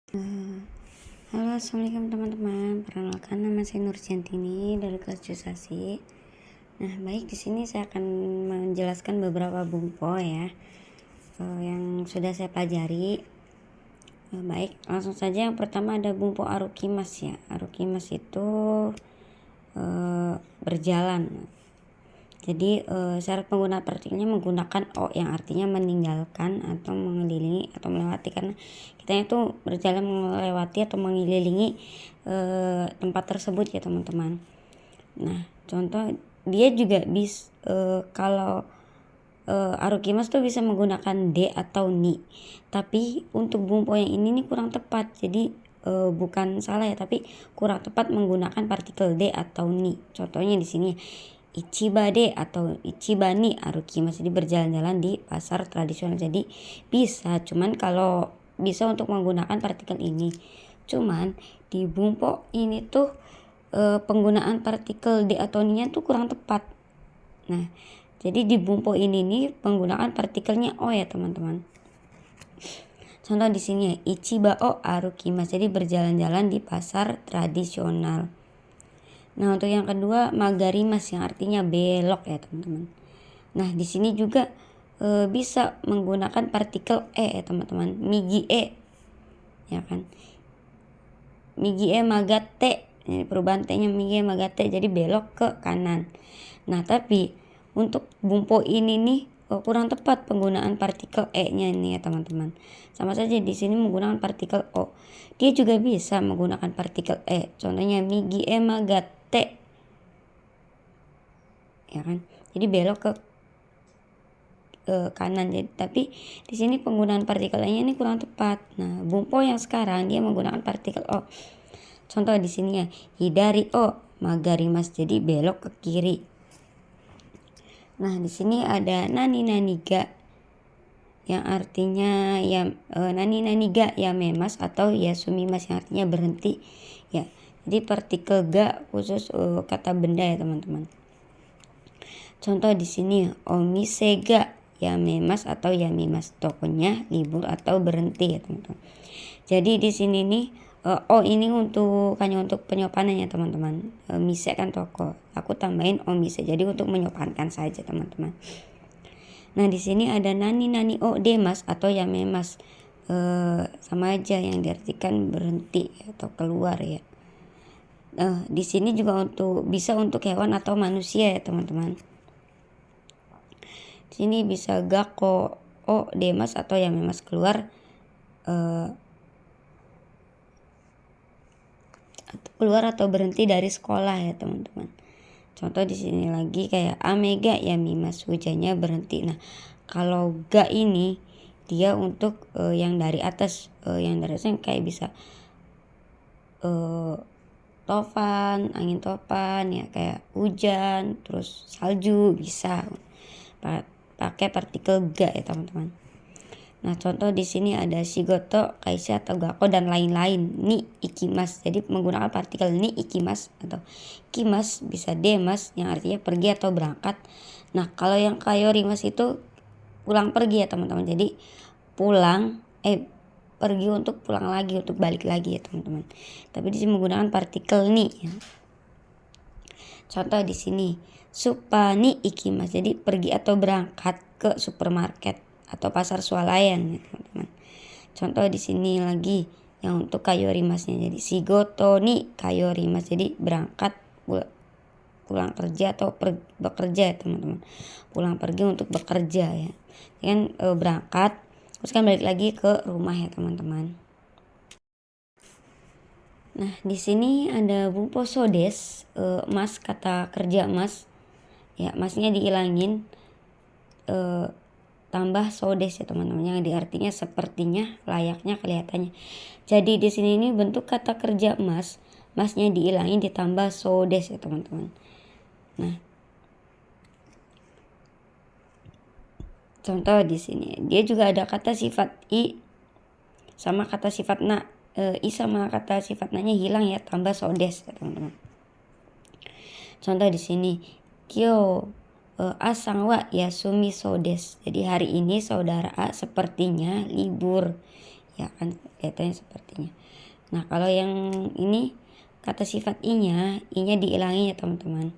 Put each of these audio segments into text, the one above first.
Halo, assalamualaikum teman-teman. Perkenalkan, nama saya Nur Ciantini dari kelas Jusasi. Nah, baik, di sini saya akan menjelaskan beberapa bumpo ya yang sudah saya pelajari. Baik, langsung saja. Yang pertama ada bumpo arukimas ya. Arukimas itu berjalan. Jadi syarat penggunaan partikelnya menggunakan o yang artinya meninggalkan atau mengelilingi atau melewati, karena kita itu berjalan melewati atau mengelilingi tempat tersebut ya teman-teman. Nah, contoh dia juga bisa kalau arukimas tuh bisa menggunakan D atau ni. Tapi untuk bumpo yang ini nih kurang tepat. Jadi bukan salah ya, tapi kurang tepat menggunakan partikel D atau ni. Contohnya di sini Ichibade atau Ichibani arukimas, jadi berjalan-jalan di pasar tradisional. Jadi bisa, cuman kalau bisa untuk menggunakan partikel ini. Cuman di bumpo ini tuh penggunaan partikel D atau ni-nya tuh kurang tepat. Nah, jadi di bumpo ini nih penggunaan partikelnya O ya teman-teman. Contoh di sini ya, Ichibao arukimas, jadi berjalan-jalan di pasar tradisional. Nah, untuk yang kedua magarimas yang artinya belok ya teman-teman. Nah, di sini juga bisa menggunakan partikel E ya teman-teman. Migi E ya kan. Migi E magate. Ini perubahan T-nya migi E magate, jadi belok ke kanan. Nah, tapi untuk bumpo ini nih kurang tepat penggunaan partikel E-nya ini ya teman-teman. Sama saja di sini menggunakan partikel O. Dia juga bisa menggunakan partikel E. Contohnya migi E magate. Ya kan? Jadi belok ke kanan. Jadi tapi di sini penggunaan partikel E-nya ini kurang tepat. Nah, bumpo yang sekarang dia menggunakan partikel O. Contoh di sini ya, hidari O magarimas, jadi belok ke kiri. Nah, di sini ada nani naniga yang artinya ya nani naniga ya memas atau ya sumimas yang artinya berhenti ya. Jadi partikel ga khusus kata benda ya teman-teman. Contoh di sini omisega ya memas atau ya mimas, tokonya libur atau berhenti ya teman-teman. Jadi di sini nih O ini hanya untuk penyopanan ya teman-teman. Mise kan toko, aku tambahin omise jadi untuk menyopankan saja teman-teman. Nah, di sini ada nani nani o demas atau ya memas, sama aja yang diartikan berhenti atau keluar ya. Di sini juga bisa untuk hewan atau manusia ya teman-teman. Di sini bisa gako o demas atau ya memas, keluar atau berhenti dari sekolah ya teman-teman. Contoh di sini lagi kayak amega ya mimas, hujannya berhenti. Nah, kalau ga ini dia untuk yang dari atas, yang dari atas kayak bisa topan, angin topan ya, kayak hujan, terus salju bisa pakai partikel ga ya teman-teman. Nah, contoh di sini ada shigoto, kaisha atau gakko dan lain-lain. Ni ikimas, jadi menggunakan partikel ni ikimas atau kimas, bisa demas yang artinya pergi atau berangkat. Nah, kalau yang kayorimas itu pulang pergi ya teman-teman. Jadi pulang pergi untuk pulang lagi, untuk balik lagi ya teman-teman. Tapi di sini menggunakan partikel ni ya. Contoh di sini supani ikimas, jadi pergi atau berangkat ke supermarket atau pasar swalayan ya teman-teman. Contoh di sini lagi yang untuk kayorimasnya, jadi shigoto ni kayorimas, jadi berangkat pulang kerja atau bekerja ya teman-teman. Pulang pergi untuk bekerja ya. Kan berangkat terus kan balik lagi ke rumah ya teman-teman. Nah, di sini ada bumpo sodes, mas, kata kerja mas. Ya, masnya dihilangin, tambah sodes ya teman-teman, yang diartinya sepertinya, layaknya, kelihatannya. Jadi di sini ini bentuk kata kerja mas, masnya dihilangin ditambah sodes ya teman-teman. Nah, contoh di sini dia juga ada kata sifat i sama kata sifat na, i sama kata sifat na-nya hilang ya, tambah sodes ya teman-teman. Contoh di sini kyo asang wa yasumi sodes, jadi hari ini saudara A sepertinya libur ya kan, kelihatannya seperti. artinya. Nah kalau yang ini kata sifat i-nya diilangi ya teman-teman.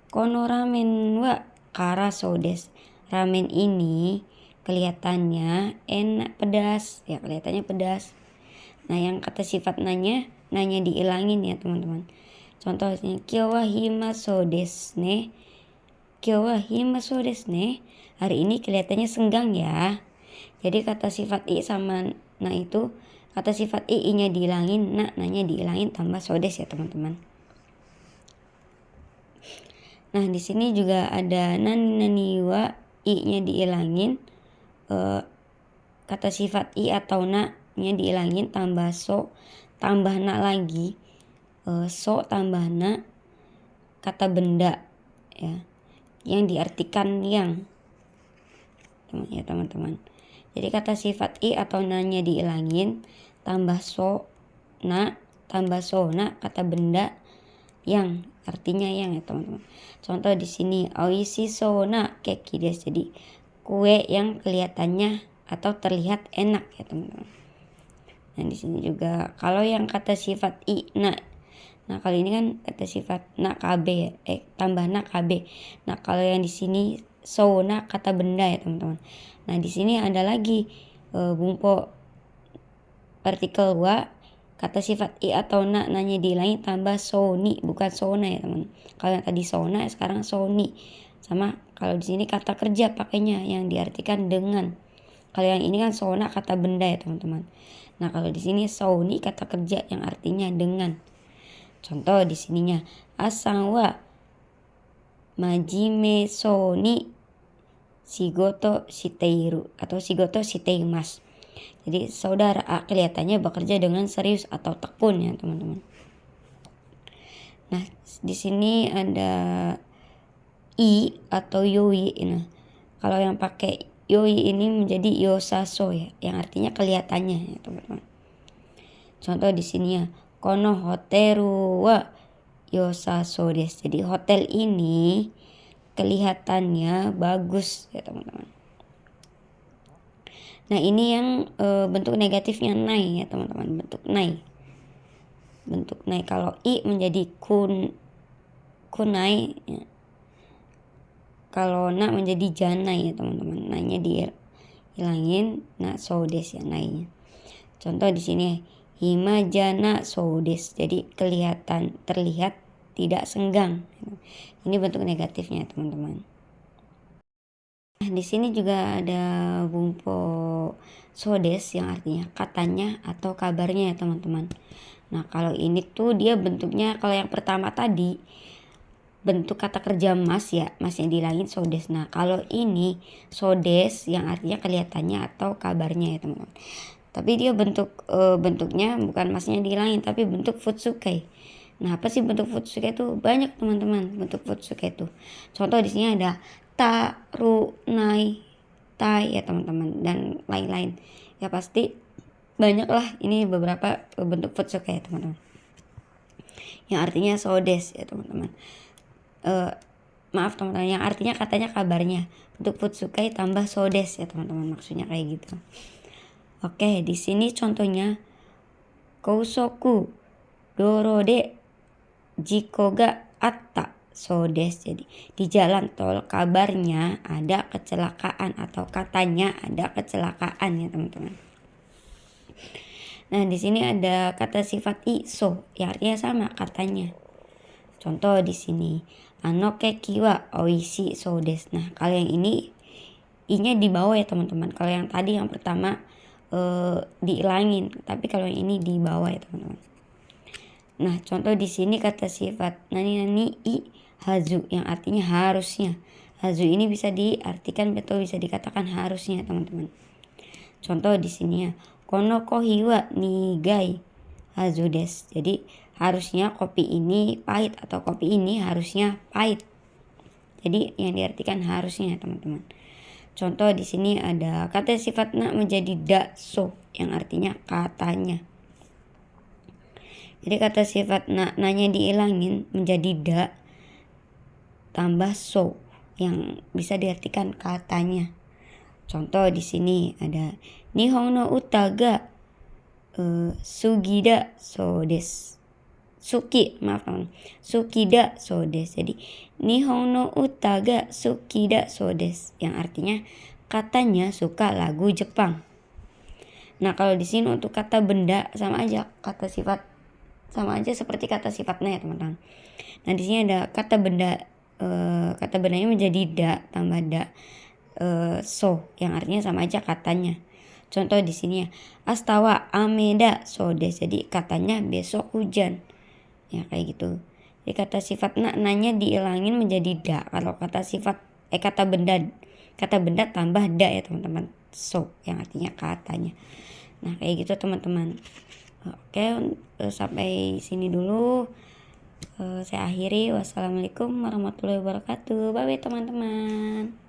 Kono ramen wa kara sodes. Ramen ini kelihatannya enak, pedas ya, kelihatannya pedas. Nah yang kata sifat nanya diilangin ya teman-teman. Contohnya kyo wa himaso desu ne. Kyo wa himaso desu ne. Hari ini kelihatannya senggang ya. Jadi kata sifat i sama na itu, kata sifat i-nya dihilangin, nanya dihilangin, tambah sodes ya teman-teman. Nah di sini juga ada nani wa, i-nya dihilangin, kata sifat i atau na-nya dihilangin, tambah so, tambah na lagi, so tambah na, kata benda ya, yang diartikan yang ya teman-teman. Jadi kata sifat i atau na-nya dihilangin, tambah so na, kata benda yang artinya yang ya teman-teman. Contoh di sini oishi so na keki desu. Jadi kue yang kelihatannya atau terlihat enak ya teman-teman. Nah di sini juga kalau yang kata sifat i na, nah kali ini kan kata sifat na kb ya, tambah na kb. Nah kalau yang di sini so na kata benda ya teman-teman. Nah di sini ada lagi bumpo partikel wa, kata sifat i atau nanya dihilangin, tambah soni, bukan sona ya teman. Kalau yang tadi sona, sekarang soni. Sama kalau di sini kata kerja pakainya yang diartikan dengan. Kalau yang ini kan sona kata benda ya teman-teman. Nah kalau di sini soni kata kerja yang artinya dengan. Contoh di sininya asang wa majime soni shigoto shiteiru atau shigoto shiteimasu. Jadi saudara A kelihatannya bekerja dengan serius atau tekun ya teman-teman. Nah di sini ada i atau yoi. Nah kalau yang pakai yoi ini menjadi yosaso ya, yang artinya kelihatannya ya teman-teman. Contoh di sini ya, kono hoteru wa yosaso desu. Jadi hotel ini kelihatannya bagus ya teman-teman. Nah ini yang bentuk negatifnya nai ya teman-teman, bentuk nai. Bentuk nai kalau i menjadi kunai ya. Kalau na menjadi janai ya teman-teman. Nanya dihilangin, na sodes ya nainya. Contoh di sini hima jana sodes. Jadi terlihat tidak senggang. Ini bentuk negatifnya teman-teman. Nah, di sini juga ada bumpo sodes yang artinya katanya atau kabarnya ya teman-teman. Nah kalau ini tuh dia bentuknya, kalau yang pertama tadi bentuk kata kerja mas ya, masnya dihilangin sodes. Nah kalau ini sodes yang artinya kelihatannya atau kabarnya ya teman-teman. Tapi dia bentuknya bukan masnya dihilangin, tapi bentuk futsukai. Nah apa sih bentuk futsukai itu? Banyak teman-teman bentuk futsukai itu. Contoh di sini ada taru nai tai ya teman-teman, dan lain-lain ya, pasti banyak lah. Ini beberapa bentuk futsukai ya teman-teman, yang artinya sodes ya teman-teman. Maaf teman-teman, yang artinya katanya kabarnya. Bentuk futsukai tambah sodes ya teman-teman, maksudnya kayak gitu. Oke, di sini contohnya kousoku doro de jiko ga atta sodes. Jadi di jalan tol kabarnya ada kecelakaan atau katanya ada kecelakaan ya teman-teman. Nah di sini ada kata sifat iso yang artinya sama katanya. Contoh di sini anoke kiwa oishi sodes. Nah kalau yang ini i-nya di bawah ya teman-teman. Kalau yang tadi yang pertama dihilangin, tapi kalau yang ini di bawah ya teman-teman. Nah contoh di sini kata sifat nani i hazu yang artinya harusnya. Hazu ini bisa diartikan atau bisa dikatakan harusnya teman-teman. Contoh di sini ya, kono kohi wa nigai hazu desu. Jadi harusnya kopi ini pahit atau kopi ini harusnya pahit. Jadi yang diartikan harusnya teman-teman. Contoh di sini ada kata sifat na menjadi daso yang artinya katanya. Jadi kata sifat nanya dihilangin menjadi da tambah so yang bisa diartikan katanya. Contoh di sini ada Nihon no uta ga sugida so desu. Suki, maaf teman, sukida so desu. Jadi nihon no uta ga sukida so desu, yang artinya katanya suka lagu Jepang. Nah kalau di sini untuk kata benda sama aja, kata sifat sama aja seperti kata sifatnya ya teman-teman. Nah di sini ada kata benda, kata bendanya menjadi da tambah da so, yang artinya sama aja katanya. Contoh di sini ya, astawa ameda so desu. Jadi katanya besok hujan. Ya kayak gitu. Jadi kata sifat nanya diilangin menjadi da. Kalau kata sifat kata benda tambah da ya teman-teman, so, yang artinya katanya. Nah kayak gitu teman-teman. Oke, sampai sini dulu. Saya akhiri. Wassalamualaikum warahmatullahi wabarakatuh. Bye bye teman-teman.